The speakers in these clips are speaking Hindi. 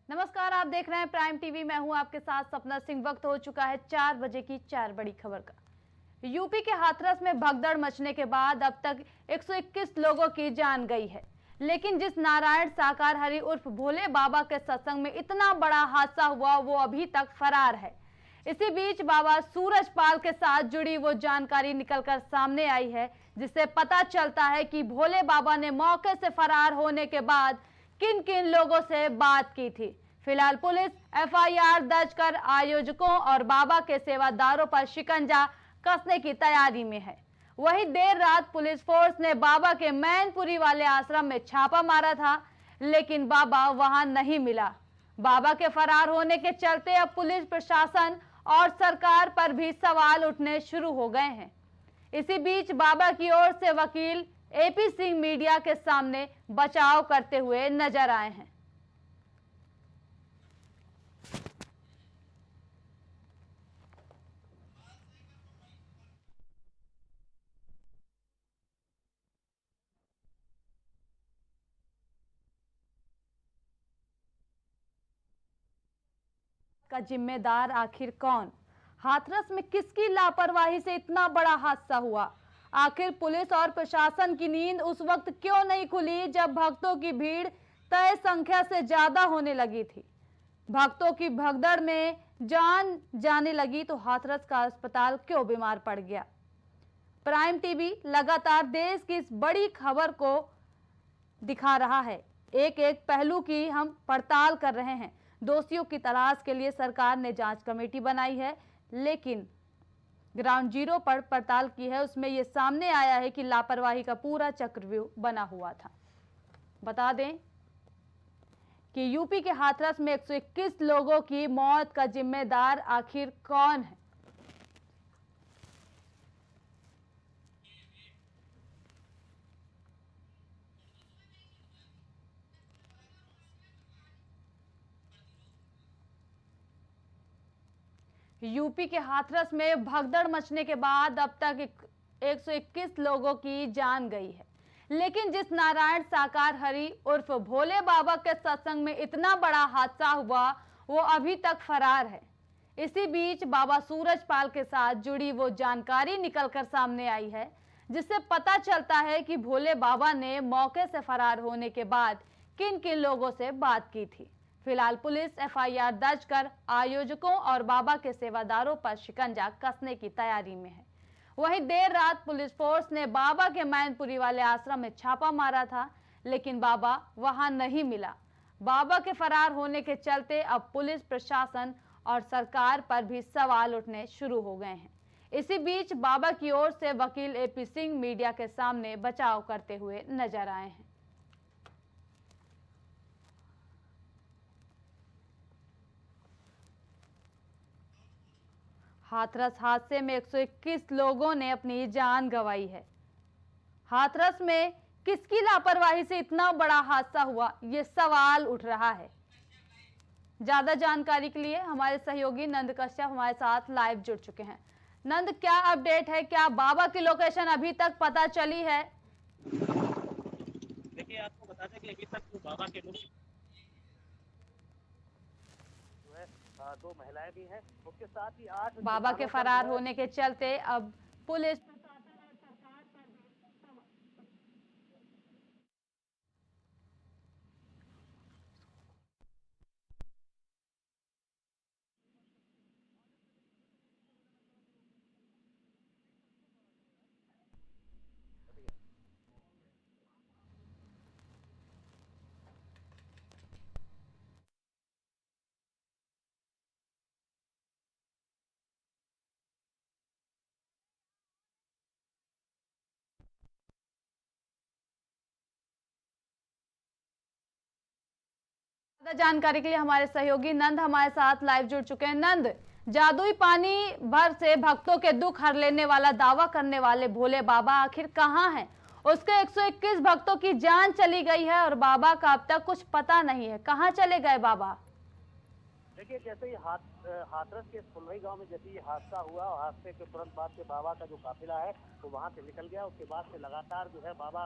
नमस्कार, आप देख रहे हैं प्राइम टीवी। मैं हूं आपके साथ सपना सिंह। वक्त हो चुका है 4 बजे की 4 बड़ी खबर का। यूपी के हाथरस में भगदड़ मचने के बाद अब तक 121 लोगों की जान गई है, लेकिन जिस नारायण साकार हरि उर्फ भोले बाबा के सत्संग में इतना बड़ा हादसा हुआ वो अभी तक फरार है। इसी बीच बाबा सूरजपाल के साथ जुड़ी वो जानकारी निकलकर सामने आई है, जिससे पता चलता है कि भोले बाबा ने मौके से फरार होने के बाद किन किन लोगों से बात की थी। फिलहाल पुलिस एफआईआर दर्ज कर आयोजकों और बाबा के सेवादारों पर शिकंजा कसने की तैयारी में है। वहीं देर रात पुलिस फोर्स ने बाबा के मैनपुरी वाले आश्रम में छापा मारा था, लेकिन बाबा वहां नहीं मिला। बाबा के फरार होने के चलते अब पुलिस प्रशासन और सरकार पर भी सवाल उठने शुरू हो गए हैं। इसी बीच बाबा की ओर से वकील एपी सिंह मीडिया के सामने बचाव करते हुए नजर आए हैं। का जिम्मेदार आखिर कौन? हाथरस में किसकी लापरवाही से इतना बड़ा हादसा हुआ? आखिर पुलिस और प्रशासन की नींद उस वक्त क्यों नहीं खुली जब भक्तों की भीड़ तय संख्या से ज्यादा होने लगी थी? भक्तों की भगदड़ में जान जाने लगी तो हाथरस का अस्पताल क्यों बीमार पड़ गया? प्राइम टीवी लगातार देश की इस बड़ी खबर को दिखा रहा है। एक एक पहलू की हम पड़ताल कर रहे हैं। दोषियों की तलाश के लिए सरकार ने जांच कमेटी बनाई है, लेकिन ग्राउंड जीरो पर पड़ताल की है, उसमें यह सामने आया है कि लापरवाही का पूरा चक्रव्यूह बना हुआ था। बता दें कि यूपी के हाथरस में 121 लोगों की मौत का जिम्मेदार आखिर कौन है? यूपी के हाथरस में भगदड़ मचने के बाद अब तक 121 लोगों की जान गई है, लेकिन जिस नारायण साकार हरि उर्फ भोले बाबा के सत्संग में इतना बड़ा हादसा हुआ वो अभी तक फरार है। इसी बीच बाबा सूरजपाल के साथ जुड़ी वो जानकारी निकलकर सामने आई है, जिससे पता चलता है कि भोले बाबा ने मौके से फरार होने के बाद किन किन लोगों से बात की थी। फिलहाल पुलिस एफआईआर दर्ज कर आयोजकों और बाबा के सेवादारों पर शिकंजा कसने की तैयारी में है। वहीं देर रात पुलिस फोर्स ने बाबा के मैनपुरी वाले आश्रम में छापा मारा था, लेकिन बाबा वहां नहीं मिला। बाबा के फरार होने के चलते अब पुलिस प्रशासन और सरकार पर भी सवाल उठने शुरू हो गए हैं। इसी बीच बाबा की ओर से वकील एपी सिंह मीडिया के सामने बचाव करते हुए नजर आए हैं। हाथरस हादसे में 121 लोगों ने अपनी जान गंवाई है। हाथरस में किसकी लापरवाही से इतना बड़ा हादसा हुआ, ये सवाल उठ रहा है। ज्यादा जानकारी के लिए हमारे सहयोगी नंद कश्यप हमारे साथ लाइव जुड़ चुके हैं। नंद, क्या अपडेट है? क्या बाबा की लोकेशन अभी तक पता चली है? देखिए, आपको बता दें कि अभी तक जो बाबा के मुख्य जो है 2 महिलाएं भी हैं, उसके साथ ही 8 बाबा के फरार होने के चलते अब पुलिस जानकारी के लिए हमारे सहयोगी नंद हमारे साथ लाइव जुड़ चुके हैं। नंद, जादुई पानी भर से भक्तों के दुख हर लेने वाला दावा करने वाले भोले बाबा आखिर कहां हैं? उसके 121 भक्तों की जान चली गई है और बाबा का अब तक कुछ पता नहीं है। कहां चले गए बाबा? देखिए, जैसे ही हाथरस के फुलवई गांव में जैसे ये हादसा हुआ और हादसे के तुरंत बाद से बाबा का जो काफिला है वो वहां से निकल गया। उसके बाद से लगातार जो है बाबा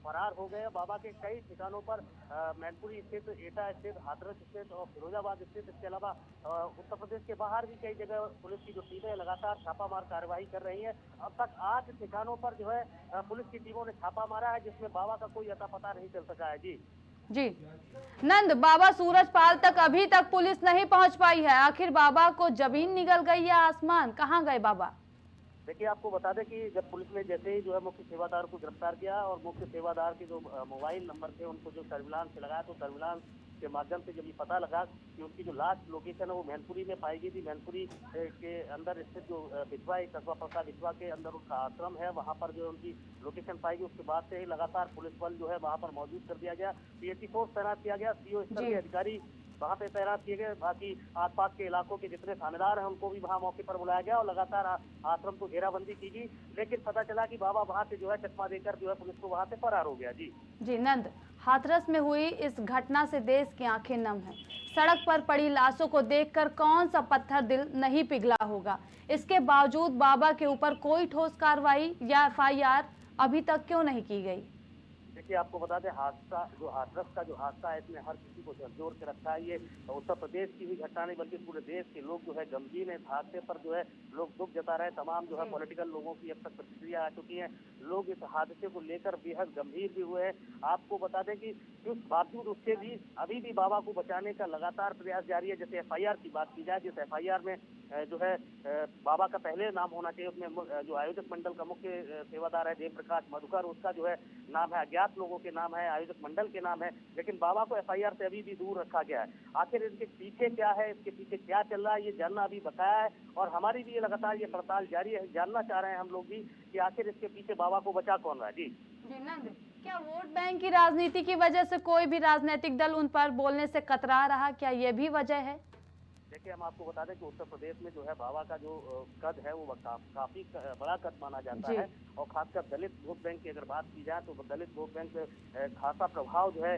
फरार हो गए। बाबा के कई ठिकानों पर मैनपुरी स्थित, एटा स्थित, हाथरस स्थित और फिरोजाबाद स्थित, इसके अलावा उत्तर प्रदेश के बाहर भी कई जगह पुलिस की जो टीमें लगातार छापामार कार्रवाई कर रही है। अब तक 8 ठिकानों पर जो है पुलिस की टीमों ने छापा मारा है, जिसमें बाबा का कोई अता पता नहीं चल सका है। जी जी नंद, बाबा सूरजपाल तक अभी तक पुलिस नहीं पहुंच पाई है। आखिर बाबा को जमीन निगल गई या आसमान, कहां गए बाबा? देखिए, आपको बता दें कि जब पुलिस ने जैसे ही जो है मुख्य सेवादार को गिरफ्तार किया और मुख्य सेवादार के जो मोबाइल नंबर थे उनको जो सर्विलांस से लगाया, तो सर्विलांस के माध्यम से जब ये पता लगा कि उनकी जो लास्ट लोकेशन है वो मैनपुरी में पाई गई थी। मैनपुरी के अंदर स्थित जो बिछवा, एक कस्बा पड़ता बिछवा के अंदर उनका आश्रम है, वहां पर जो उनकी लोकेशन पाई गई। उसके बाद से ही लगातार पुलिस बल जो है वहां पर मौजूद कर दिया गया, पीएसी फोर्स तैनात किया गया, सीओ स्तर के अधिकारी वहां पे तैनात किए गए। बाकी आसपास के इलाकों के जितने थानेदार हैं उनको भी वहां मौके पर बुलाया गया और लगातार आश्रम को घेराबंदी की गई। लेकिन पता चला कि बाबा वहां से जो है चकमा देकर जो है पुलिस को वहां से फरार हो गया। जी नंद, हाथरस में हुई इस घटना से देश की आंखें नम हैं। सड़क पर पड़ी लाशों को देखकर कौन सा पत्थर दिल नहीं पिघला होगा। इसके बावजूद बाबा के ऊपर कोई ठोस कार्रवाई या एफआईआर अभी तक क्यों नहीं की गई? देखिए, आपको बता दें, हाथरस का जो हादसा है इसने हर किसी को झकझोर के रखा है। ये उत्तर प्रदेश की ही घटना नहीं बल्कि पूरे देश के लोग जो है गमगीन है। इस हादसे पर जो है लोग दुख जता रहे हैं। तमाम जो है पॉलिटिकल लोगों की अब तक प्रतिक्रिया आ चुकी है। लोग इस हादसे को लेकर बेहद गंभीर भी हुए हैं। आपको बता दें कि उस बावजूद उससे भी अभी भी बाबा को बचाने का लगातार प्रयास जारी है। जैसे एफआईआर की बात की जाए, जिस एफआईआर में जो है बाबा का पहले नाम होना चाहिए, उसमें जो आयोजक मंडल का मुख्य सेवादार है जयप्रकाश मधुकर, उसका जो है नाम है, अज्ञात लोगों के नाम है, आयोजक मंडल के नाम है, लेकिन बाबा को एफआईआर से अभी भी दूर रखा गया है। आखिर इसके पीछे क्या है, इसके पीछे क्या चल रहा है, ये जानना अभी बकाया है और हमारी भी ये लगातार ये पड़ताल जारी है। जानना चाह रहे हैं हम लोग भी कि आखिर इसके पीछे बाबा को बचा कौन रहा है। जी नंद, क्या वोट बैंक की राजनीति की वजह से कोई भी राजनीतिक दल उन पर बोलने से कतरा रहा, क्या ये भी वजह है? देखिए, हम आपको बता दें कि उत्तर प्रदेश में जो है बाबा का जो कद है वो काफी बड़ा कद माना जाता है और खासकर दलित वोट बैंक की अगर बात की जाए तो दलित वोट बैंक खासा प्रभाव जो है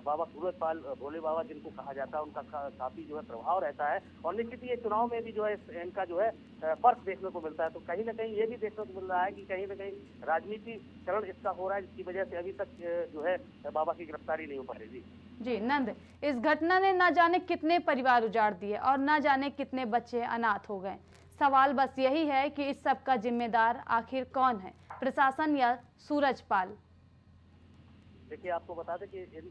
बाबा सूरजपाल भोले बाबा जिनको कहा जाता है उनका काफी जो है प्रभाव रहता है। और निश्चित ये चुनाव में भी जो है इनका जो है फर्क देखने को मिलता है। तो कहीं ना कहीं ये भी देखने को मिल रहा है कि कहीं ना कहीं राजनीतिकरण इसका हो रहा है, जिसकी वजह से अभी तक जो है बाबा की गिरफ्तारी नहीं हो पा रही। जी नंद, इस घटना ने न जाने कितने परिवार उजाड़ दिए और न जाने कितने बच्चे अनाथ हो गए। सवाल बस यही है कि इस सब का जिम्मेदार आखिर कौन है, प्रशासन या सूरजपाल? देखिए, आपको बता दें कि इस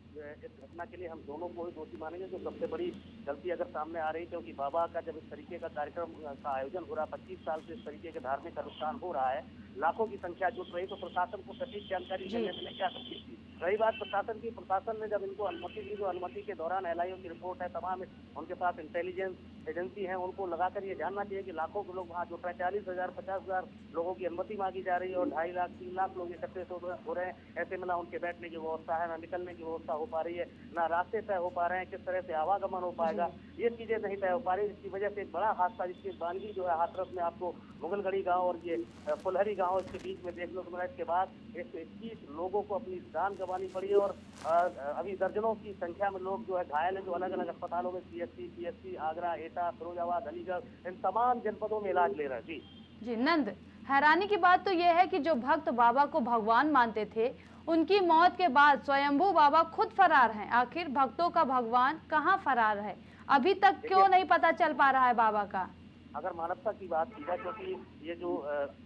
घटना के लिए हम दोनों को ही दोषी मानेंगे। जो सबसे बड़ी गलती अगर सामने आ रही है, क्योंकि बाबा का जब इस तरीके का कार्यक्रम का आयोजन हो रहा है, 25 साल से इस तरीके के धार्मिक अनुष्ठान हो रहा है, लाखों की संख्या जुट रही, तो प्रशासन को सटीक जानकारी देने में क्या तकलीफ थी। रही बात प्रशासन की, प्रशासन ने जब इनको अनुमति दी, जो अनुमति के दौरान एलआईओ की रिपोर्ट है, तमाम उनके पास इंटेलिजेंस एजेंसी है, उनको लगाकर ये जानना चाहिए कि लाखों के लोग वहाँ जुट रहे हैं। 40,000 50,000 लोगों की अनुमति मांगी जा रही है और 2.5 लाख 3 लाख लोग इकट्ठे हो रहे हैं। ऐसे में ना उनके बैठने की व्यवस्था है, ना निकलने की व्यवस्था हो पा रही है, ना रास्ते तय हो पा रहे हैं, किस तरह से आवागमन हो पाएगा, ये चीजें नहीं तय हो पा रही। इसकी वजह से एक बड़ा हादसा जिसकी बानगी जो है हाथरस में आपको मुगलगढ़ी गांव और ये फुलहरी गांव इसके बीच में देखने को मिला। इसके बाद 121 लोगों को अपनी जान गंवानी पड़ी और अभी दर्जनों की संख्या में लोग जो है घायल है, जो अलग अलग अस्पतालों में सीएससी, आगरा, एटा, फिरोजाबाद, अलीगढ़, इन तमाम जनपदों में इलाज ले रहे हैं। जी नंद, हैरानी की बात तो यह है कि जो भक्त बाबा को भगवान मानते थे, उनकी मौत के बाद स्वयंभू बाबा खुद फरार हैं। आखिर भक्तों का भगवान कहां फरार है, अभी तक क्यों नहीं पता चल पा रहा है बाबा का? अगर मानवता की बात की जाए, क्योंकि ये जो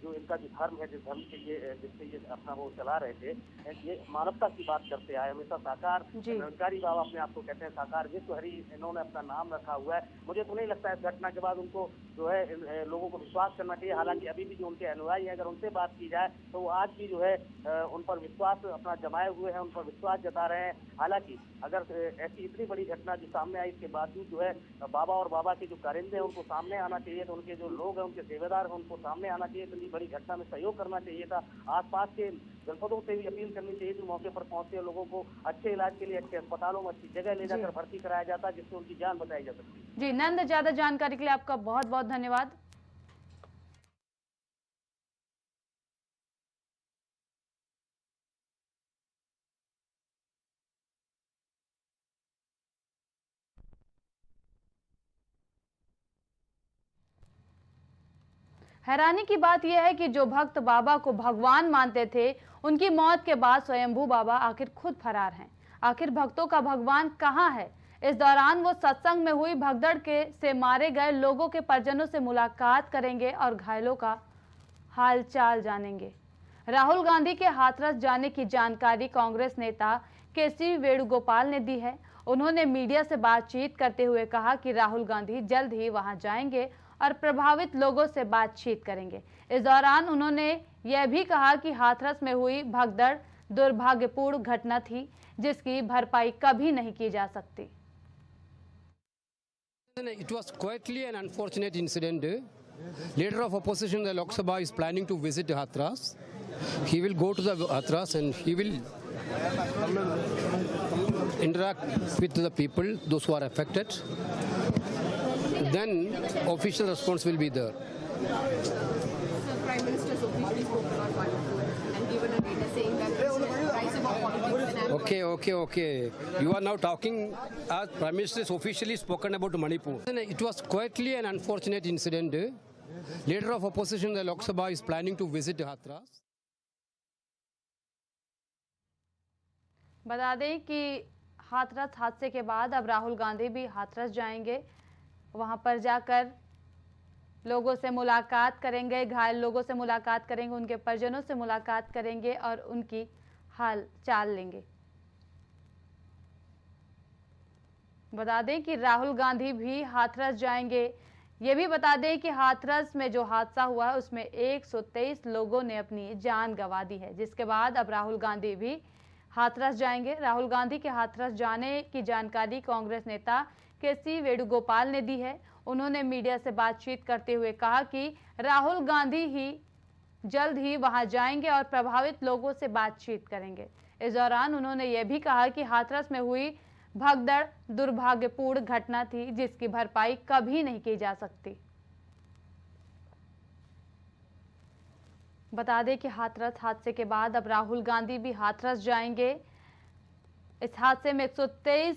इनका जो धर्म है, जिस धर्म के ये जिससे ये अपना वो चला रहे थे, ये मानवता की बात करते आए हमेशा। साकार निरंकारी बाबा अपने आप को कहते हैं, साकार विश्वहरि इन्होंने अपना नाम रखा हुआ है। मुझे तो नहीं लगता है इस घटना के बाद उनको जो है लोगों को विश्वास करना चाहिए। हालांकि अभी भी जो उनके अनुयायी हैं, अगर उनसे बात की जाए तो वो आज भी जो है उन पर विश्वास अपना जमाए हुए हैं, उन पर विश्वास जता रहे हैं। हालांकि अगर ऐसी इतनी बड़ी घटना जो सामने आई, इसके बावजूद जो है बाबा और बाबा के जो कारिंदे हैं उनको सामने आना चाहिए, तो उनके जो लोग हैं, उनके सेवेदार हैं, उनको सामने आना चाहिए। इतनी बड़ी घटना में सहयोग करना चाहिए था। आसपास के जनपदों से भी अपील करनी चाहिए जो मौके पर पहुंचे लोगों को अच्छे इलाज के लिए अच्छे अस्पतालों में अच्छी जगह ले जाकर भर्ती कराया जाता, जिससे उनकी जान बचाई जा सकती। जी नंद, ज्यादा जानकारी के लिए आपका बहुत बहुत धन्यवाद। हैरानी की बात यह है कि जो भक्त बाबा को भगवान मानते थे, उनकी मौत के बाद स्वयंभू बाबा आखिर खुद फरार हैं। आखिर भक्तों का भगवान कहां है? इस दौरान वो सत्संग में हुई भगदड़ के से मारे गए लोगों के परिजनों से मुलाकात करेंगे और घायलों का हालचाल जानेंगे। राहुल गांधी के हाथरस जाने की जानकारी कांग्रेस नेता केसी वेणुगोपाल ने दी है। उन्होंने मीडिया से बातचीत करते हुए कहा कि राहुल गांधी जल्द ही वहां जाएंगे और प्रभावित लोगों से बातचीत करेंगे। इस दौरान उन्होंने यह भी कहा कि हाथरस में हुई भगदड़ दुर्भाग्यपूर्ण घटना थी, जिसकी भरपाई कभी नहीं की जा सकती। It was quietly an unfortunate incident. Leader of opposition in the Lok Sabha is planning to visit Hathras. He will go to the Hathras and he will interact with the people, those who are affected. Then official response will be there. The Prime Minister's officially spoken on Manipur and given a data saying that it's a rise above politics and Okay. You are now talking as Prime Minister has officially spoken about Manipur. It was quietly an unfortunate incident. Leader of opposition in the Lok Sabha is planning to visit Hathras. बता दें कि हाथरस हादसे के बाद अब राहुल गांधी भी हाथरस जाएंगे। वहां पर जाकर लोगों से मुलाकात करेंगे, घायल लोगों से मुलाकात करेंगे, उनके परिजनों से मुलाकात करेंगे और उनकी हाल चाल लेंगे। बता दें कि राहुल गांधी भी हाथरस जाएंगे। ये भी बता दें कि हाथरस में जो हादसा हुआ है उसमें 123 लोगों ने अपनी जान गंवा दी है, जिसके बाद अब राहुल गांधी भी हाथरस जाएंगे। राहुल गांधी के हाथरस जाने की जानकारी कांग्रेस नेता केसी वेणुगोपाल ने दी है। उन्होंने मीडिया से बातचीत करते हुए कहा कि राहुल गांधी ही जल्द ही वहां जाएंगे और प्रभावित लोगों से बातचीत करेंगे। इस दौरान उन्होंने यह भी कहा कि हाथरस में हुई भगदड़ दुर्भाग्यपूर्ण घटना थी, जिसकी भरपाई कभी नहीं की जा सकती। बता दें कि हाथरस हादसे के बाद अब राहुल गांधी भी हाथरस जाएंगे। इस हादसे में 123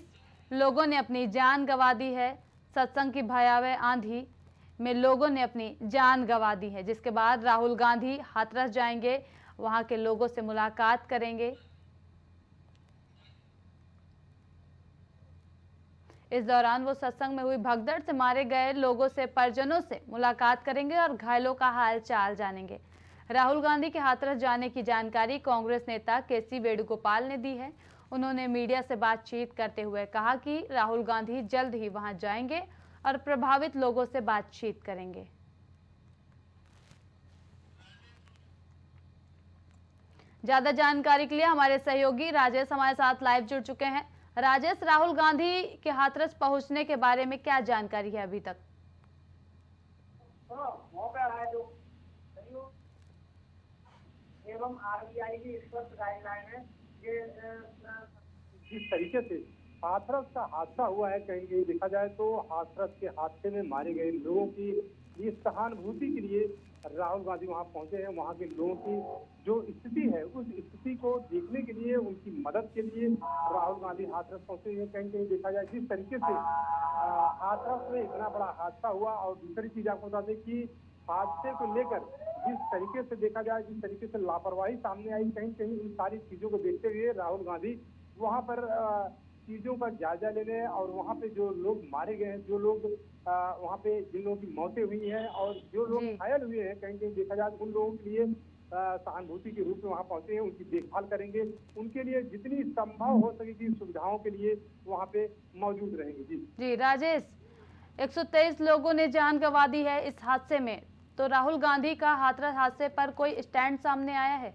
लोगों ने अपनी जान गंवा दी है। सत्संग की भयावह आंधी में लोगों ने अपनी जान गंवा दी है, जिसके बाद राहुल गांधी हाथरस जाएंगे, वहां के लोगों से मुलाकात करेंगे। इस दौरान वो सत्संग में हुई भगदड़ से मारे गए लोगों से परिजनों से मुलाकात करेंगे और घायलों का हाल चाल जानेंगे। राहुल गांधी के हाथरस जाने की जानकारी कांग्रेस नेता केसी वेणुगोपाल ने दी है। उन्होंने मीडिया से बातचीत करते हुए कहा कि राहुल गांधी जल्द ही वहां जाएंगे और प्रभावित लोगों से बातचीत करेंगे। ज्यादा जानकारी के लिए हमारे सहयोगी राजेश हमारे साथ लाइव जुड़ चुके हैं। राजेश, राहुल गांधी के हाथरस पहुंचने के बारे में क्या जानकारी है अभी तक? एवं आरबीआई की स्पष्ट गाइडलाइन है कि जिस तरीके से हाथरस का हादसा हुआ है, कहीं कहीं देखा जाए तो हाथरस के हादसे में मारे गए लोगों की ये सहानुभूति के लिए राहुल गांधी वहां पहुंचे हैं। वहां के लोगों की जो स्थिति है उस स्थिति को देखने के लिए, उनकी मदद के लिए राहुल गांधी हाथरस पहुंचे हैं। कहीं कहीं देखा जाए जिस तरीके से हाथरस में इतना बड़ा हादसा हुआ, और दूसरी चीज आपको बता दें कि हादसे को लेकर जिस तरीके से देखा जाए, जिस तरीके से लापरवाही सामने आई, कहीं कहीं इन सारी चीजों को देखते हुए राहुल गांधी वहां पर चीजों का जायजा लेने और वहां पे जो लोग मारे गए हैं, जो लोग वहां पे जिन लोगों की मौतें हुई हैं और जो लोग घायल हुए हैं, कहीं कहीं देखा जाए उन लोगों के लिए सहानुभूति के रूप में वहां पहुंचे हैं। उनकी देखभाल करेंगे, उनके लिए जितनी संभव हो सकेगी सुविधाओं के लिए वहां पे मौजूद रहेंगे। जी राजेश, 123 लोगों ने जान गंवा दी है इस हादसे में, तो राहुल गांधी का हाथरस हादसे पर कोई स्टैंड सामने आया है?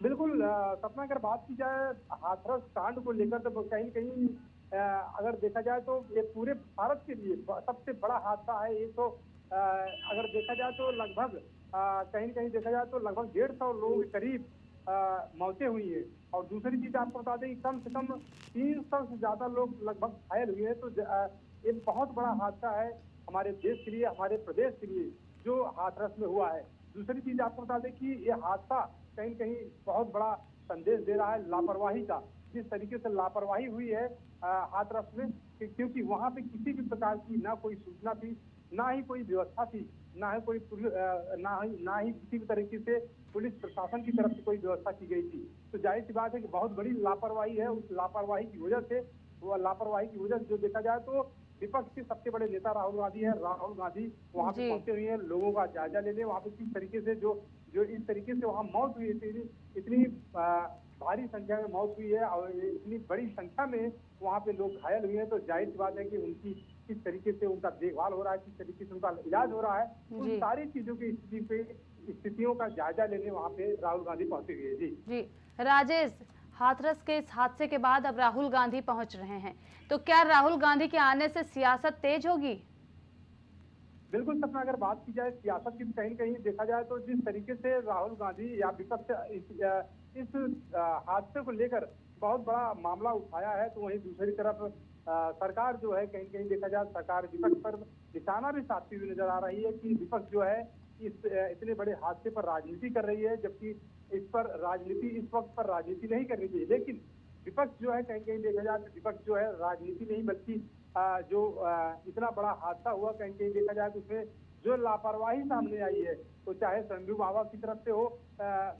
बिल्कुल सपना, अगर बात की जाए हाथरस कांड को लेकर तो कहीं कहीं अगर देखा जाए तो ये पूरे भारत के लिए सबसे बड़ा हादसा है। ये तो अगर देखा जाए तो लगभग कहीं कहीं देखा जाए तो लगभग 150 लोगों के करीब मौतें हुई है। और दूसरी चीज आपको बता दें कि कम से कम 300 से ज्यादा लोग लगभग घायल हुए हैं। तो ये बहुत बड़ा हादसा है हमारे देश के लिए, हमारे प्रदेश के लिए, जो हाथरस में हुआ है। दूसरी चीज आपको बता दें कि ये हादसा कहीं कहीं बहुत बड़ा संदेश दे रहा है लापरवाही का। जिस तरीके से लापरवाही हुई है हाथरस में, क्योंकि वहां पे किसी भी प्रकार की ना कोई सूचना थी, ना ही कोई व्यवस्था थी ना ही ना ही किसी भी तरीके से पुलिस प्रशासन की तरफ से कोई व्यवस्था की गई थी। तो जाहिर सी बात है कि बहुत बड़ी लापरवाही है। उस लापरवाही की वजह से जो देखा जाए तो विपक्ष के सबसे बड़े नेता राहुल गांधी है। राहुल गांधी वहां पे पहुंचे हुए हैं, लोगों का जायजा लेने। वहां पे किस तरीके से जो इस तरीके से वहां मौत हुई, इतनी भारी संख्या में मौत हुई है और इतनी बड़ी संख्या में वहां पे लोग घायल हुए हैं। तो जाहिर सी बात है कि उनकी किस तरीके से उनका देखभाल हो रहा है, किस तरीके से उनका इलाज हो रहा है, उन सारी चीजों की स्थितियों का जायजा लेने वहां पे राहुल गांधी पहुंचे हुए हैं। जी राजेश, हाथरस के इस हादसे के बाद अब राहुल गांधी पहुंच रहे हैं, तो क्या राहुल गांधी के आने से सियासत तेज होगी? बिल्कुल सपना, अगर बात की जाए सियासत की, कहीं कहीं देखा जाए तो जिस तरीके से राहुल गांधी या विपक्ष इस हादसे को लेकर बहुत बड़ा मामला उठाया है, तो वहीं दूसरी तरफ सरकार जो है, कहीं कहीं देखा जाए सरकार विपक्ष पर निशाना भी साधती हुई नजर आ रही है कि विपक्ष जो है इस इतने बड़े हादसे पर राजनीति कर रही है, जबकि इस वक्त पर राजनीति नहीं करनी चाहिए। लेकिन विपक्ष जो है, कहीं कहीं देखा जाए तो विपक्ष जो है राजनीति नहीं बल्कि इतना बड़ा हादसा हुआ, कहीं कहीं देखा जाए तो उसमें जो लापरवाही सामने आई है, तो चाहे शंभू बाबा की तरफ से हो,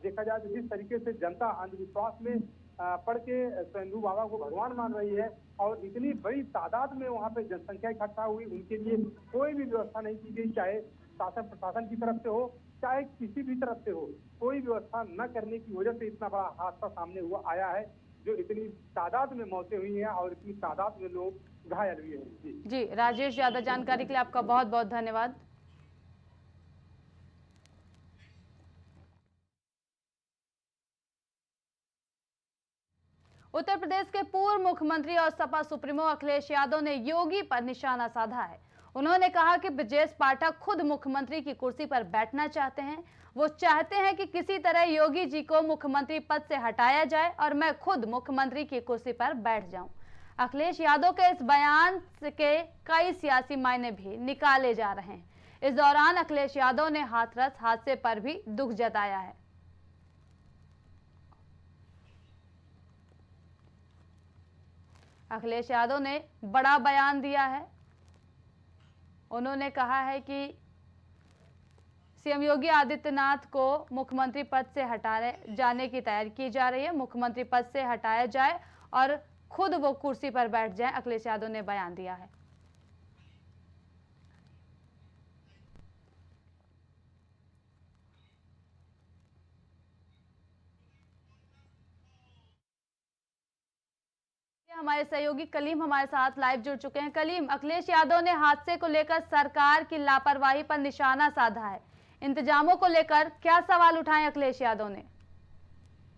देखा जाए तो जिस तरीके से जनता अंधविश्वास में पढ़ के शंभू बाबा को भगवान मान रही है और इतनी बड़ी तादाद में वहां पे जनसंख्या इकट्ठा हुई, उनके लिए कोई भी व्यवस्था नहीं की गई, चाहे शासन प्रशासन की तरफ से हो चाहे किसी भी तरफ से हो, कोई व्यवस्था न करने की वजह से इतना बड़ा हादसा सामने आया है, जो इतनी तादाद में मौतें हुई हैं और इतनी तादाद में लोग घायल हुए हैं। जी राजेश, ज्यादा जानकारी के लिए आपका बहुत बहुत धन्यवाद। उत्तर प्रदेश के पूर्व मुख्यमंत्री और सपा सुप्रीमो अखिलेश यादव ने योगी पर निशाना साधा है। उन्होंने कहा कि ब्रजेश पाठक खुद मुख्यमंत्री की कुर्सी पर बैठना चाहते हैं। वो चाहते हैं कि किसी तरह योगी जी को मुख्यमंत्री पद से हटाया जाए और मैं खुद मुख्यमंत्री की कुर्सी पर बैठ जाऊं। अखिलेश यादव के इस बयान के कई सियासी मायने भी निकाले जा रहे हैं। इस दौरान अखिलेश यादव ने हाथरस हादसे पर भी दुख जताया है। अखिलेश यादव ने बड़ा बयान दिया है। उन्होंने कहा है कि सीएम योगी आदित्यनाथ को मुख्यमंत्री पद से हटाने जाने की तैयारी की जा रही है, मुख्यमंत्री पद से हटाया जाए और खुद वो कुर्सी पर बैठ जाए, अखिलेश यादव ने बयान दिया है। हमारे सहयोगी कलीम हमारे साथ लाइव जुड़ चुके हैं। कलीम, अखिलेश यादव ने हादसे को लेकर सरकार की लापरवाही पर निशाना साधा है, इंतजामों को लेकर क्या सवाल उठाए अखिलेश यादव ने?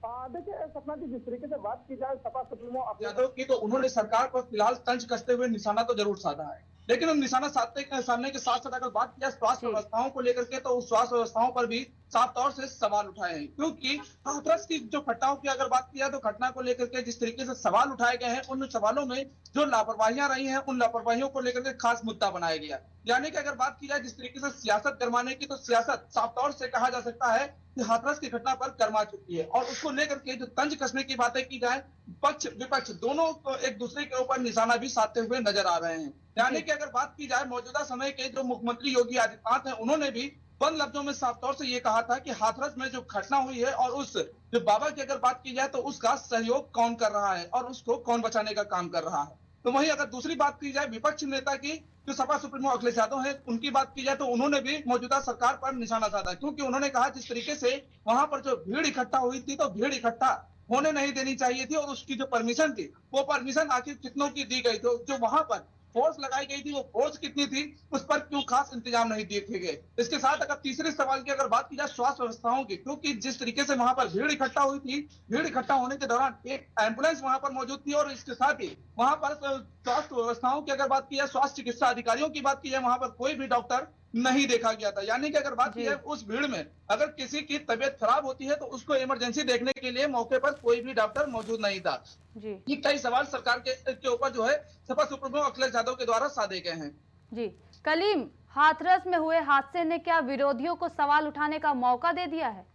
देखिए सपना जी, जिस तरीके से बात की जाए सपा सुप्रीमो यादव की, तो उन्होंने सरकार पर फिलहाल तंज कसते हुए निशाना तो जरूर साधा है, लेकिन उन निशाना साधने के साथ साथ अगर बात किया स्वास्थ्य व्यवस्थाओं को लेकर के, तो उस स्वास्थ्य व्यवस्थाओं पर भी साफ तौर से सवाल उठाए हैं। क्योंकि हाथरस की जो घटनाओं की अगर बात किया तो घटना को लेकर के जिस तरीके से सवाल उठाए गए हैं, उन सवालों में जो लापरवाहियां रही हैं, उन लापरवाहियों को लेकर के खास मुद्दा बनाया गया। यानी कि अगर बात की जाए जिस तरीके से सियासत गरमाने की, तो सियासत साफ तौर से कहा जा सकता है कि हाथरस की घटना पर गरमा चुकी है और उसको लेकर के जो तंज कसने की बातें की जाए, पक्ष विपक्ष दोनों को एक दूसरे के ऊपर निशाना भी साधते हुए नजर आ रहे हैं। यानी कि अगर बात की जाए मौजूदा समय के जो मुख्यमंत्री योगी आदित्यनाथ हैं, उन्होंने भी बंद लफ्जों में साफ तौर से ये कहा था कि हाथरस में जो घटना हुई है और उस जो बाबा की अगर बात की जाए तो उसका सहयोग कौन कर रहा है और उसको कौन बचाने का काम कर रहा है। तो वहीं अगर दूसरी बात की जाए विपक्ष नेता की, जो सपा सुप्रीमो अखिलेश यादव है, उनकी बात की जाए तो उन्होंने भी मौजूदा सरकार पर निशाना साधा, क्योंकि उन्होंने कहा जिस तरीके से वहां पर जो भीड़ इकट्ठा हुई थी, तो भीड़ इकट्ठा होने नहीं देनी चाहिए थी और उसकी जो परमिशन थी, वो परमिशन आखिर कितनों की दी गई थी, जो वहां पर फोर्स लगाई गई थी वो फोर्स कितनी थी, उस पर क्यों खास इंतजाम नहीं देखे गए। इसके साथ अगर तीसरे सवाल की अगर बात की जाए स्वास्थ्य व्यवस्थाओं की, क्योंकि जिस तरीके से वहां पर भीड़ इकट्ठा हुई थी, भीड़ इकट्ठा होने के दौरान एक एम्बुलेंस वहां पर मौजूद थी और इसके साथ ही वहां पर स्वास्थ्य व्यवस्थाओं की अगर बात की जाए, स्वास्थ्य चिकित्सा अधिकारियों की बात की जाए, वहां पर कोई भी डॉक्टर नहीं देखा गया था। यानी कि अगर बात की जाए उस भीड़ में अगर किसी की तबीयत खराब होती है तो उसको इमरजेंसी देखने के लिए मौके पर कोई भी डॉक्टर मौजूद नहीं था। ये कई सवाल सरकार के ऊपर जो है सपा सुप्रीमो अखिलेश यादव के द्वारा साधे गए हैं। जी कलीम, हाथरस में हुए हादसे ने क्या विरोधियों को सवाल उठाने का मौका दे दिया है?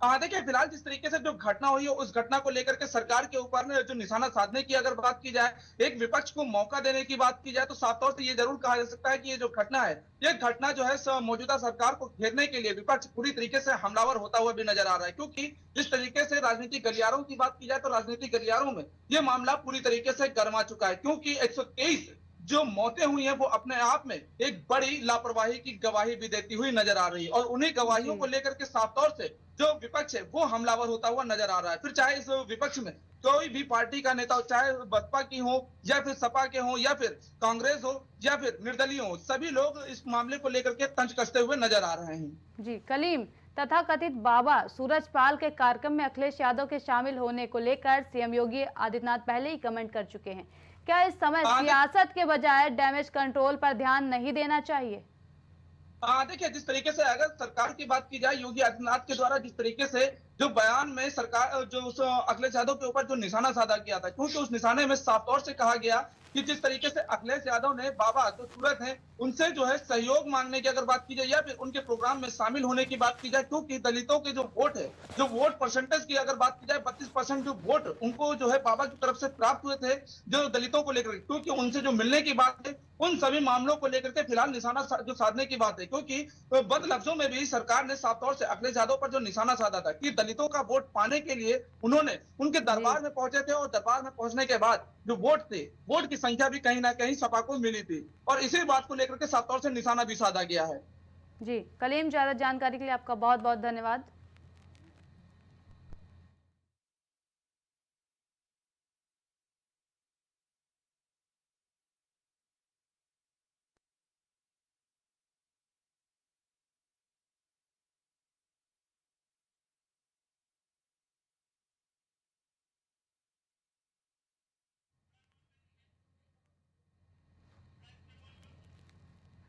देखिए फिलहाल जिस तरीके से जो घटना हुई है उस घटना को लेकर के सरकार के ऊपर ने जो निशाना साधने की अगर बात की जाए, एक विपक्ष को मौका देने की बात की जाए, तो साफ तौर से ये जरूर कहा जा सकता है कि ये जो घटना है, ये घटना जो है मौजूदा सरकार को घेरने के लिए विपक्ष पूरी तरीके से हमलावर होता हुआ भी नजर आ रहा है। क्योंकि जिस तरीके से राजनीतिक गलियारों की बात की जाए, तो राजनीतिक गलियारों में ये मामला पूरी तरीके से गर्मा चुका है। क्योंकि 123 जो मौतें हुई हैं वो अपने आप में एक बड़ी लापरवाही की गवाही भी देती हुई नजर आ रही है, और उन्हीं गवाहियों को लेकर के साफ तौर से जो विपक्ष है वो हमलावर होता हुआ नजर आ रहा है। फिर चाहे इस विपक्ष में कोई भी पार्टी का नेता हो, चाहे बसपा की हो या फिर सपा के हो या फिर कांग्रेस हो या फिर निर्दलीय हो, सभी लोग इस मामले को लेकर के तंज कसते हुए नजर आ रहे हैं। जी कलीम, तथा कथित बाबा सूरजपाल के कार्यक्रम में अखिलेश यादव के शामिल होने को लेकर सीएम योगी आदित्यनाथ पहले ही कमेंट कर चुके हैं। क्या इस समय सियासत के बजाय डैमेज कंट्रोल पर ध्यान नहीं देना चाहिए? देखिए जिस तरीके से अगर सरकार की बात की जाए, योगी आदित्यनाथ के द्वारा जिस तरीके से जो बयान में सरकार जो उस अखिलेश यादव के ऊपर जो निशाना साधा गया था, क्योंकि उस निशाने में साफ तौर से कहा गया कि जिस तरीके से अखिलेश यादव ने बाबा जो सूरत है उनसे जो है सहयोग मांगने की अगर बात की जाए या फिर उनके प्रोग्राम में शामिल होने की बात की जाए, क्योंकि दलितों के जो वोट है, जो वोट परसेंटेज की अगर बात की जाए 32% जो वोट उनको जो है बाबा की तरफ से प्राप्त हुए थे जो दलितों को लेकर, क्योंकि उनसे जो मिलने की बात है उन सभी मामलों को लेकर के फिलहाल निशाना जो साधने की बात है। क्योंकि बद लफ्जों में भी सरकार ने साफ तौर से अखिलेश यादव पर जो निशाना साधा था कि दलितों का वोट पाने के लिए उन्होंने उनके दरबार में पहुंचे थे, और दरबार में पहुंचने के बाद जो वोट थे, वोट की संख्या भी कहीं ना कहीं सपा को मिली थी, और इसी बात को लेकर के साफ तौर से निशाना भी साधा गया है। जी कलीम, ज्यादा जानकारी के लिए आपका बहुत बहुत धन्यवाद।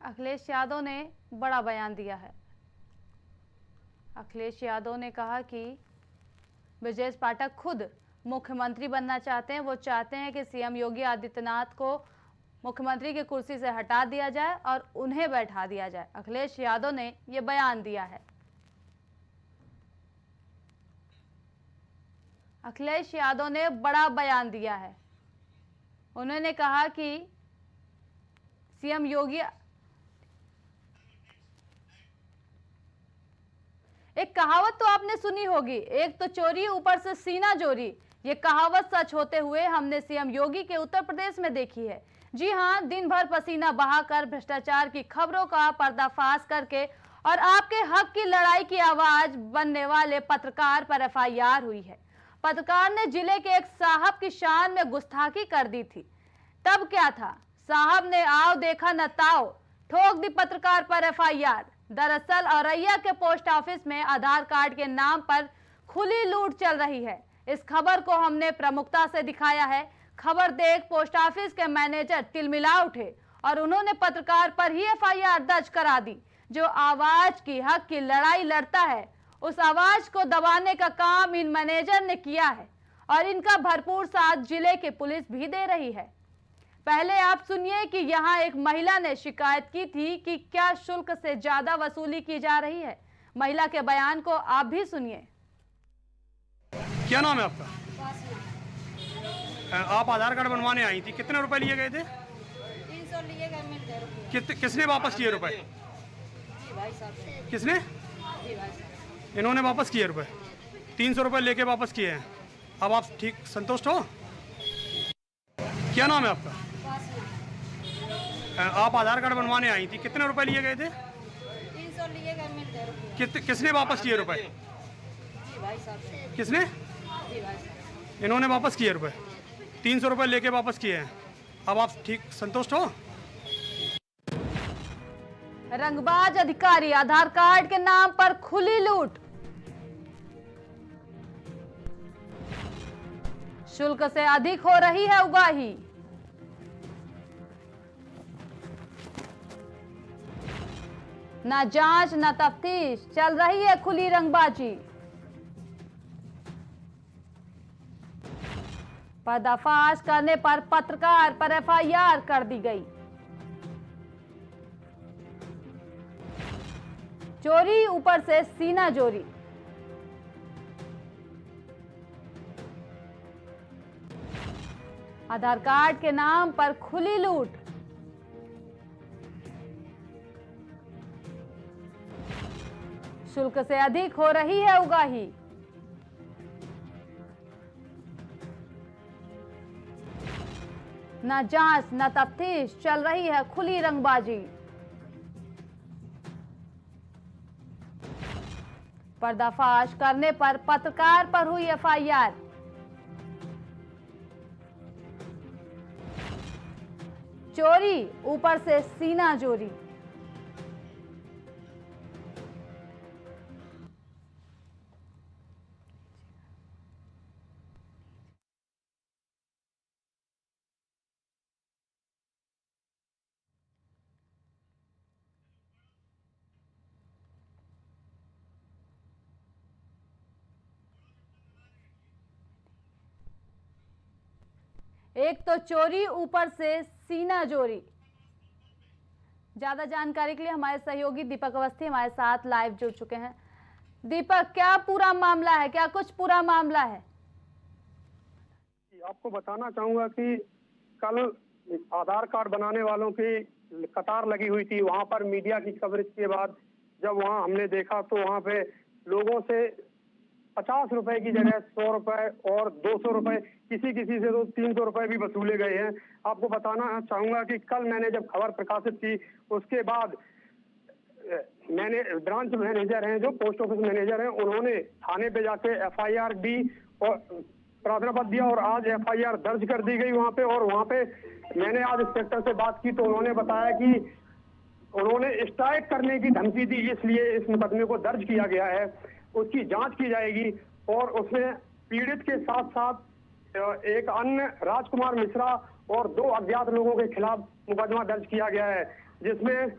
अखिलेश यादव ने बड़ा बयान दिया है। अखिलेश यादव ने कहा कि ब्रजेश पाठक खुद मुख्यमंत्री बनना चाहते हैं। वो चाहते हैं कि सीएम योगी आदित्यनाथ को मुख्यमंत्री की कुर्सी से हटा दिया जाए और उन्हें बैठा दिया जाए। अखिलेश यादव ने ये बयान दिया है। अखिलेश यादव ने बड़ा बयान दिया है। उन्होंने कहा कि सीएम योगी, एक कहावत तो आपने सुनी होगी, एक तो चोरी ऊपर से सीना चोरी। ये कहावत सच होते हुए हमने सीएम योगी के उत्तर प्रदेश में देखी है। जी हां, दिन भर पसीना बहाकर भ्रष्टाचार की खबरों का पर्दाफाश करके और आपके हक की लड़ाई की आवाज बनने वाले पत्रकार पर एफआईआर हुई है। पत्रकार ने जिले के एक साहब की शान में गुस्ताखी कर दी थी। तब क्या था, साहब ने आओ देखा न ताओ, ठोक दी पत्रकार पर एफआईआर। दरअसल औरैया के पोस्ट ऑफिस में आधार कार्ड के नाम पर खुली लूट चल रही है। इस खबर को हमने प्रमुखता से दिखाया है। खबर देख पोस्ट ऑफिस के मैनेजर तिलमिला उठे और उन्होंने पत्रकार पर ही एफआईआर दर्ज करा दी। जो आवाज की हक की लड़ाई लड़ता है, उस आवाज को दबाने का काम इन मैनेजर ने किया है और इनका भरपूर साथ जिले की पुलिस भी दे रही है। पहले आप सुनिए कि यहाँ एक महिला ने शिकायत की थी कि क्या शुल्क से ज्यादा वसूली की जा रही है। महिला के बयान को आप भी सुनिए। क्या नाम है आपका? आप आधार कार्ड बनवाने आई थी, कितने रुपए लिए गए थे? 300 लिए गए, मिल गए रुपये। किसने वापस किए रुपए? भाई साहब। किसने? जी भाई साहब। इन्होंने वापस किए रुपए, 300 रुपए लेके वापस किए हैं। अब आप ठीक संतुष्ट हो? क्या नाम है आपका? आप आधार कार्ड बनवाने आई थी, कितने रुपए लिए गए थे? 300 लिए गए, मिल गए रुपये। किसने वापस किए रुपए? जी भाई साहब। किसने? जी भाई साहब। इन्होंने वापस किए रुपए, 300 रुपए लेके वापस किए हैं। अब आप ठीक संतुष्ट हो? रंगबाज अधिकारी, आधार कार्ड के नाम पर खुली लूट। शुल्क से अधिक हो रही है उगाही। न जांच न तफ्तीश, चल रही है खुली रंगबाजी। पर्दाफाश करने पर पत्रकार पर एफआईआर कर दी गई। चोरी ऊपर से सीना चोरी। आधार कार्ड के नाम पर खुली लूट। शुल्क से अधिक हो रही है उगाही। न जांच न तफ्तीश, चल रही है खुली रंगबाजी। पर्दाफाश करने पर पत्रकार पर हुई एफआईआर। चोरी ऊपर से सीना चोरी। एक तो चोरी ऊपर से सीना चोरी। ज्यादा जानकारी के लिए हमारे सहयोगी दीपक अवस्थी हमारे साथ लाइव जुड़ चुके हैं। दीपक, क्या पूरा मामला है, क्या कुछ पूरा मामला है? आपको बताना चाहूंगा कि कल आधार कार्ड बनाने वालों की कतार लगी हुई थी। वहां पर मीडिया की कवरेज के बाद जब वहां हमने देखा तो वहां पे लोगों से 50 रुपए की जगह 100 रुपए और 200 रुपए, किसी किसी से तो 300 रुपए भी वसूले गए हैं। आपको बताना चाहूंगा कि कल मैंने जब खबर प्रकाशित की उसके बाद मैंने ब्रांच मैनेजर हैं, जो पोस्ट ऑफिस मैनेजर हैं, उन्होंने थाने पे जाके एफआईआर दी और प्रार्थना पत्र दिया और आज एफआईआर दर्ज कर दी गई वहां पे। और वहां पे मैंने आज इंस्पेक्टर से बात की तो उन्होंने बताया कि उन्होंने स्ट्राइक करने की धमकी दी, इसलिए इस मुकदमे को दर्ज किया गया है। उसकी जांच की जाएगी और उसमें पीड़ित के साथ साथ एक अन्य राजकुमार मिश्रा और 2 अज्ञात लोगों के खिलाफ मुकदमा दर्ज किया गया है, जिसमें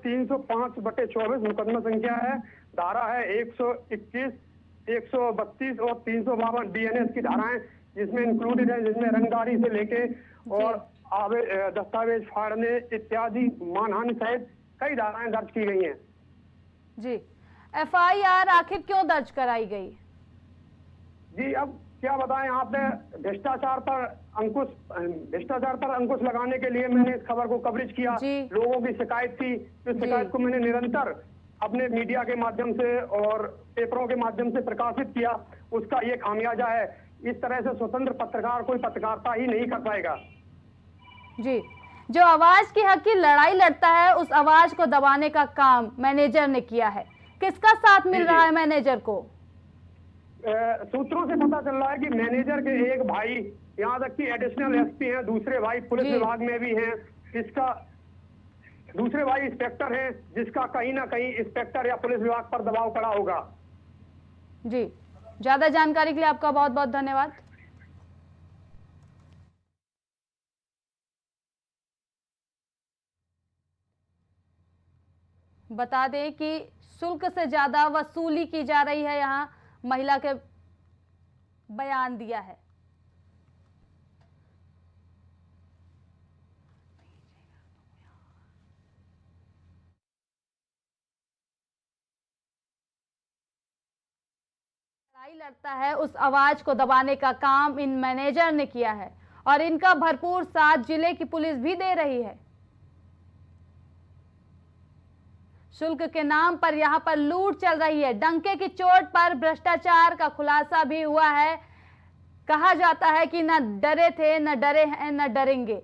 305/24 मुकदमा संख्या है। धारा है 121, 132 और 352 बीएनएस की धाराएं जिसमें इंक्लूडेड है, जिसमें रंगदारी से लेके और दस्तावेज फाड़ने इत्यादि मानहानि सहित कई धाराएं दर्ज की गई हैं। जी, एफआईआर आखिर क्यों दर्ज कराई गई? जी, अब क्या बताएं, यहाँ पे भ्रष्टाचार पर अंकुश लगाने के लिए मैंने इस खबर को कवरेज किया। लोगों की शिकायत थी, इस शिकायत को मैंने निरंतर अपने मीडिया के माध्यम से और पेपरों के माध्यम से प्रकाशित किया। उसका ये खामियाजा है। इस तरह से स्वतंत्र पत्रकार कोई पत्रकारिता ही नहीं कर पाएगा। जी, जो आवाज की हक की लड़ाई लड़ता है उस आवाज को दबाने का काम मैनेजर ने किया है। किसका साथ मिल रहा है मैनेजर को? सूत्रों से पता चल रहा है कि मैनेजर के एक भाई, यहाँ तक कि एडिशनल एसपी हैं, दूसरे भाई पुलिस विभाग में भी हैं, इसका दूसरे भाई इंस्पेक्टर हैं, जिसका कहीं ना कहीं इंस्पेक्टर या पुलिस विभाग पर दबाव पड़ा होगा। जी, ज्यादा जानकारी के लिए आपका बहुत बहुत धन्यवाद। बता दें कि शुल्क से ज्यादा वसूली की जा रही है, यहाँ महिला के बयान दिया है। लड़ाई लड़ता है उस आवाज को दबाने का काम इन मैनेजर ने किया है और इनका भरपूर साथ जिले की पुलिस भी दे रही है। शुल्क के नाम पर यहां पर लूट चल रही है। डंके की चोट पर भ्रष्टाचार का खुलासा भी हुआ है। कहा जाता है कि न डरे थे, न डरे हैं, न डरेंगे।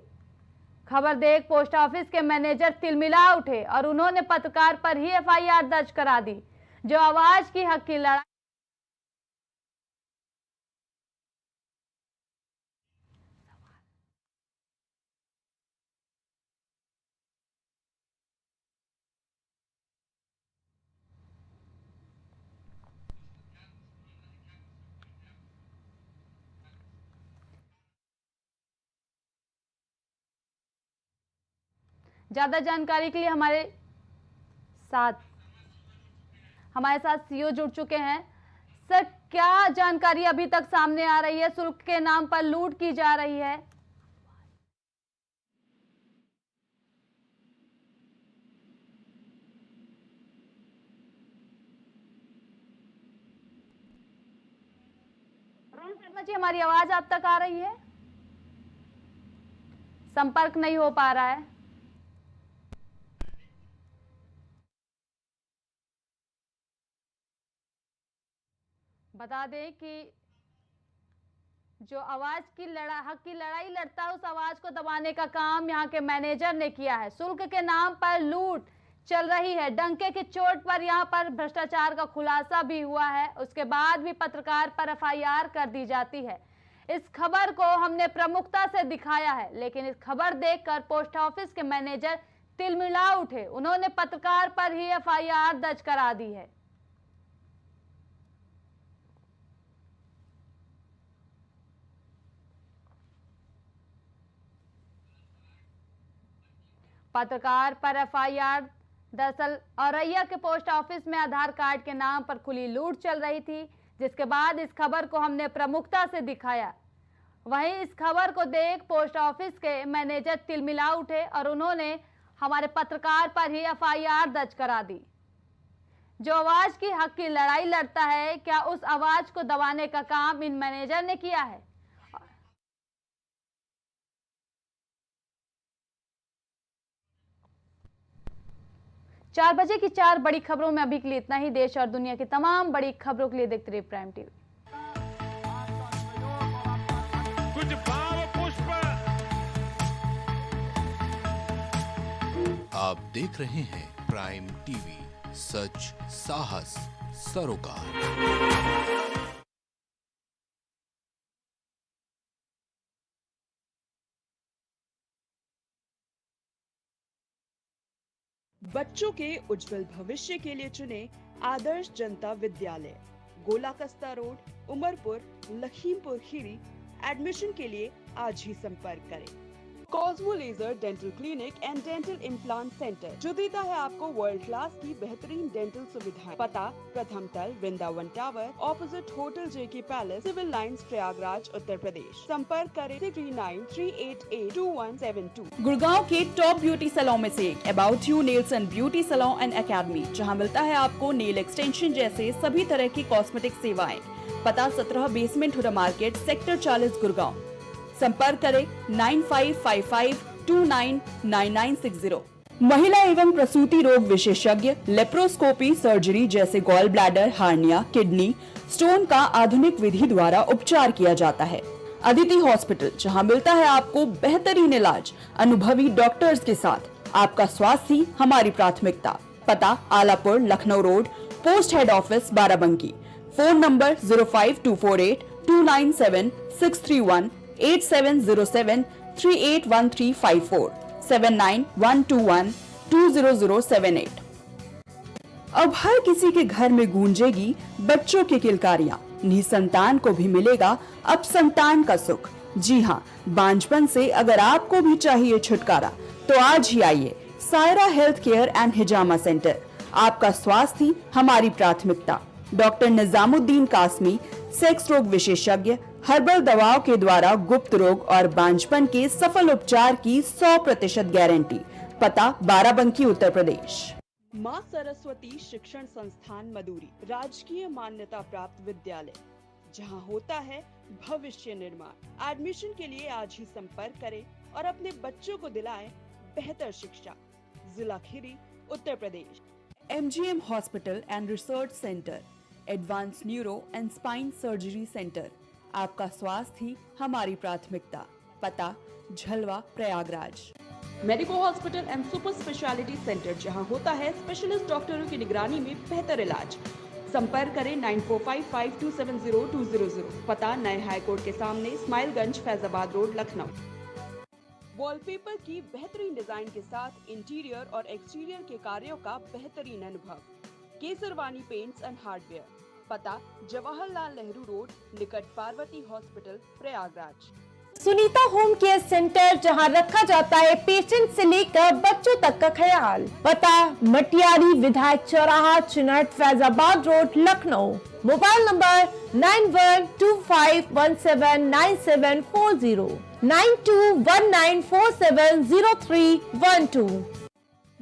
खबर देख पोस्ट ऑफिस के मैनेजर तिलमिला उठे और उन्होंने पत्रकार पर ही एफआईआर दर्ज करा दी। जो आवाज की हक की लड़ाई ज्यादा जानकारी के लिए हमारे साथ सीओ जुड़ चुके हैं। सर, क्या जानकारी अभी तक सामने आ रही है? शुल्क के नाम पर लूट की जा रही है। शर्मा जी, हमारी आवाज आप तक आ रही है? संपर्क नहीं हो पा रहा है। बता दें कि जो आवाज की हक की लड़ाई लड़ता है, उस आवाज को दबाने का काम यहां के मैनेजर ने किया है। शुल्क के नाम पर लूट चल रही है। डंके की चोट पर यहां पर भ्रष्टाचार का खुलासा भी हुआ है। उसके बाद भी पत्रकार पर एफआईआर कर दी जाती है। इस खबर को हमने प्रमुखता से दिखाया है, लेकिन इस खबर देखकर पोस्ट ऑफिस के मैनेजर तिलमिला उठे। उन्होंने पत्रकार पर ही एफआईआर दर्ज करा दी है। पत्रकार पर एफआईआर। दरअसल औरैया के पोस्ट ऑफिस में आधार कार्ड के नाम पर खुली लूट चल रही थी, जिसके बाद इस खबर को हमने प्रमुखता से दिखाया। वहीं इस खबर को देख पोस्ट ऑफिस के मैनेजर तिलमिला उठे और उन्होंने हमारे पत्रकार पर ही एफआईआर दर्ज करा दी। जो आवाज की हक की लड़ाई लड़ता है, क्या उस आवाज को दबाने का काम इन मैनेजर ने किया है? 4 बजे की 4 बड़ी खबरों में अभी के लिए इतना ही। देश और दुनिया की तमाम बड़ी खबरों के लिए देखते रहिए प्राइम टीवी। कुछ भाव पुष्प। आप देख रहे हैं प्राइम टीवी, सच साहस सरोकार। बच्चों के उज्जवल भविष्य के लिए चुने आदर्श जनता विद्यालय, गोला कस्ता रोड, उमरपुर, लखीमपुर खीरी। एडमिशन के लिए आज ही संपर्क करें। Cosmo laser dental clinic and dental implant centre, जो देता है आपको वर्ल्ड क्लास की बेहतरीन डेंटल सुविधाएं। पता प्रथम तल, वृंदावन टावर, ऑपोजिट होटल जेके palace, civil lines, Prayagraj, Uttar Pradesh. संपर्क करें 3938822172। गुड़गांव के टॉप ब्यूटी सैलून में से एक about you nails and beauty salon and academy, जहां मिलता है आपको नेल एक्सटेंशन जैसे सभी तरह की कॉस्मेटिक सेवाएं। पता 17 basement HUDA market, sector 40, Gurgaon. संपर्क करें 9555299960। महिला एवं प्रसूति रोग विशेषज्ञ, लेप्रोस्कोपी सर्जरी जैसे gall bladder, hernia, kidney stone का आधुनिक विधि द्वारा उपचार किया जाता है। अदिति हॉस्पिटल, जहां मिलता है आपको बेहतरीन इलाज अनुभवी डॉक्टर्स के साथ। आपका स्वास्थ्य ही हमारी प्राथमिकता। पता Alapur, Lucknow road, post head office, Barabanki. Phone number 05248297631, 8707381354, 7912120078। अब हर किसी के घर में गूंजेगी बच्चों की किलकारियां। निसंतान को भी मिलेगा अब संतान का सुख। जी हाँ, बांझपन से अगर आपको भी चाहिए छुटकारा, तो आज ही आइए Saira health care and hijama centre. आपका स्वास्थ्य ही हमारी प्राथमिकता। डॉक्टर निजामुद्दीन कासमी, सेक्स रोग विशेषज्ञ, हर्बल दवाओं के द्वारा गुप्त रोग और बांझपन के सफल उपचार की 100% गारंटी। पता बाराबंकी, उत्तर प्रदेश। मां सरस्वती शिक्षण संस्थान मदुरी, राजकीय मान्यता प्राप्त विद्यालय, जहां होता है भविष्य निर्माण। एडमिशन के लिए आज ही संपर्क करें और अपने बच्चों को दिलाएं बेहतर शिक्षा। जिला Kheri, Uttar Pradesh. MGM hospital and research centre, advance neuro and spine surgery centre. आपका स्वास्थ्य ही हमारी प्राथमिकता। पता Jhalwa, Prayagraj. Medico hospital and super speciality centre, जहां होता है स्पेशलिस्ट डॉक्टरों की निगरानी में बेहतर इलाज। संपर्क करें 9455270200। पता नए हाईकोर्ट के सामने, स्माइलगंज, फैजाबाद रोड, लखनऊ। वॉलपेपर की बेहतरीन डिजाइन के साथ इंटीरियर और एक्सटीरियर के कार्यों का बेहतरीन अनुभव। Kesarwani paints and hardware. पता जवाहरलाल नेहरू रोड, निकट Parvati hospital, Prayagraj. Sunita home care centre, जहां रखा जाता है पेशेंट से लेकर बच्चों तक का ख्याल। पता मटियारी विधायक चौराहा, Chunat, Faizabad road, Lucknow. Mobile number 9125179740, 9219470312।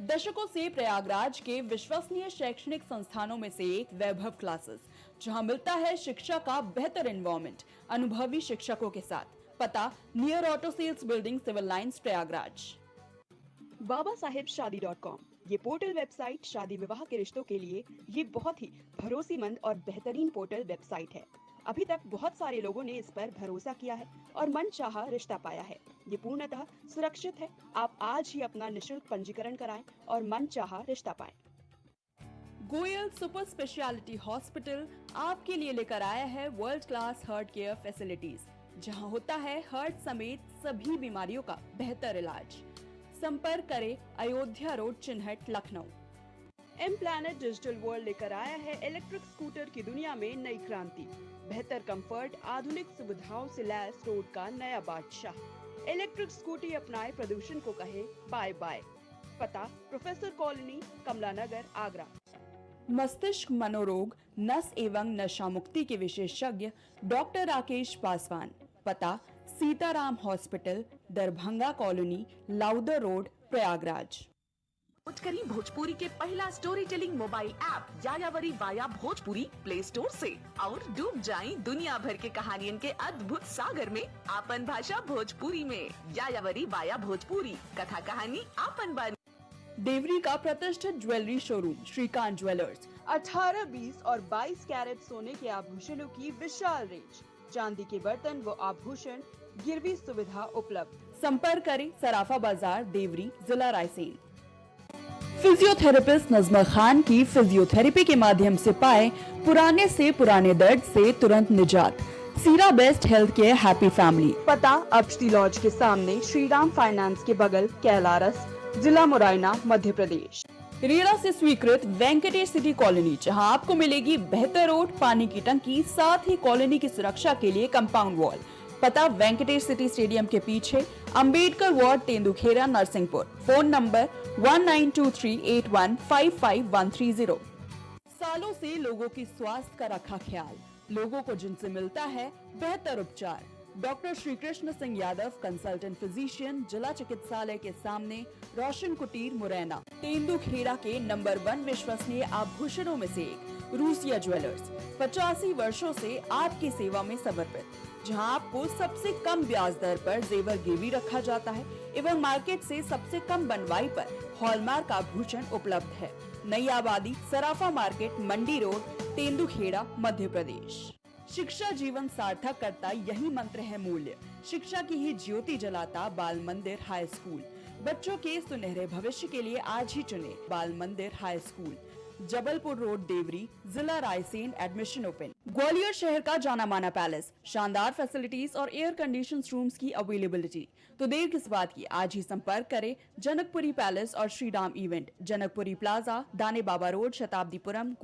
दशकों से प्रयागराज के विश्वसनीय शैक्षणिक संस्थानों में से एक वैभव क्लासेस, जहां मिलता है शिक्षा का बेहतर एनवायरनमेंट अनुभवी शिक्षकों के साथ। पता near auto sales building, civil lines, Prayagraj. Baba Saheb शादी.com ये पोर्टल वेबसाइट शादी विवाह के रिश्तों के लिए ये बहुत ही भरोसेमंद और बेहतरीन पोर्टल वेबसाइट है। अभी तक बहुत सारे लोगों ने इस पर भरोसा किया है और मनचाहा रिश्ता पाया है। ये पूर्णतः सुरक्षित है। आप आज ही अपना निशुल्क पंजीकरण कराएं और मनचाहा रिश्ता पाएं। गोयल सुपर स्पेशलिटी हॉस्पिटल आपके लिए लेकर आया है world class heart care facilities, जहां होता है हार्ट समेत सभी बीमारियों का बेहतर इलाज। संपर्क करें Ayodhya road, Chinhat, Lucknow. M planet digital world लेकर आया है इलेक्ट्रिक स्कूटर की दुनिया में नई क्रांति। बेहतर कंफर्ट, आधुनिक सुविधाओं से लैस रोड का नया बादशाह। इलेक्ट्रिक स्कूटी अपनाए, प्रदूषण को कहे बाय बाय। पता प्रोफेसर कॉलोनी, कमला नगर, आगरा। मस्तिष्क मनोरोग, नस एवं नशा मुक्ति के विशेषज्ञ डॉक्टर राकेश पासवान। पता Sitaram hospital, Darbhanga colony, Lowther road, Prayagraj. करी भोजपुरी के पहला story telling mobile app Yayavari via Bhojpuri play store से और डूब जाएं दुनिया भर के कहानियन के अद्भुत सागर में आपन भाषा भोजपुरी में। यायावरी वाया भोजपुरी, कथा कहानी आपन बानी। देवरी का प्रतिष्ठित ज्वेलरी शोरूम श्रीकांत ज्वेलर्स। 18, 20 और 22 कैरेट सोने के आभूषणों की विशाल रेंज, चांदी के बर्तन व आभूषण, गिरवी सुविधा उपलब्ध। संपर्क करें सराफा बाजार, देवरी, जिला रायसेन। फिजियोथेरेपिस्ट नजमा खान की फिजियोथेरेपी के माध्यम से पाए पुराने से पुराने दर्द से तुरंत निजात। सीरा best health care happy family. पता अक्षती लॉज के सामने, श्रीराम फाइनेंस के बगल, कैलारस, जिला मुरैना, मध्य प्रदेश। रेरा से स्वीकृत वेंकटेश सिटी कॉलोनी, जहां आपको मिलेगी बेहतर रोड, पानी की टंकी, साथ ही कॉलोनी की सुरक्षा के लिए कंपाउंड वॉल। पता वेंकटेश सिटी स्टेडियम के पीछे, Ambedkar ward, Tendukheda, Narsinghpur. Phone number 192381553130। सालों से लोगों की स्वास्थ्य का रखा ख्याल, लोगों को जिनसे मिलता है बेहतर उपचार। Doctor Shri Krishna Singh Yadav, consultant physician, जिला चिकित्सालय के सामने, रोशन कुटीर, मुरैना। तेंदुखेड़ा के नंबर 1 विश्वसनीय आभूषणों में से एक रूसिया ज्वेलर्स 85 वर्षों से आपकी सेवा में समर्पित, जहां आपको सबसे कम ब्याज दर पर जेवर गिरवी रखा जाता है एवं मार्केट से सबसे कम बनवाई पर हॉलमार्क आभूषण उपलब्ध है। नई आबादी, सराफा मार्केट, मंडी रोड, तेंदुखेड़ा, मध्य प्रदेश। शिक्षा जीवन सार्थक करता यही मंत्र है मूल्य। शिक्षा की ही ज्योति जलाता बाल मंदिर हाई स्कूल। बच्चों के सुनहरे भविष्य के लिए आज ही चुने Bal Mandir high school, Jabalpur road, Deori, जिला रायसेन। Admission open. ग्वालियर शहर का जाना माना पैलेस, शानदार फैसिलिटीज और एयर कंडीशन रूम्स की अवेलेबिलिटी। तो देर किस बात की, आज ही संपर्क करें जनकपुरी पैलेस और श्रीराम इवेंट, जनकपुरी प्लाजा, दाने बाबा रोड, शताब्दीपुरम।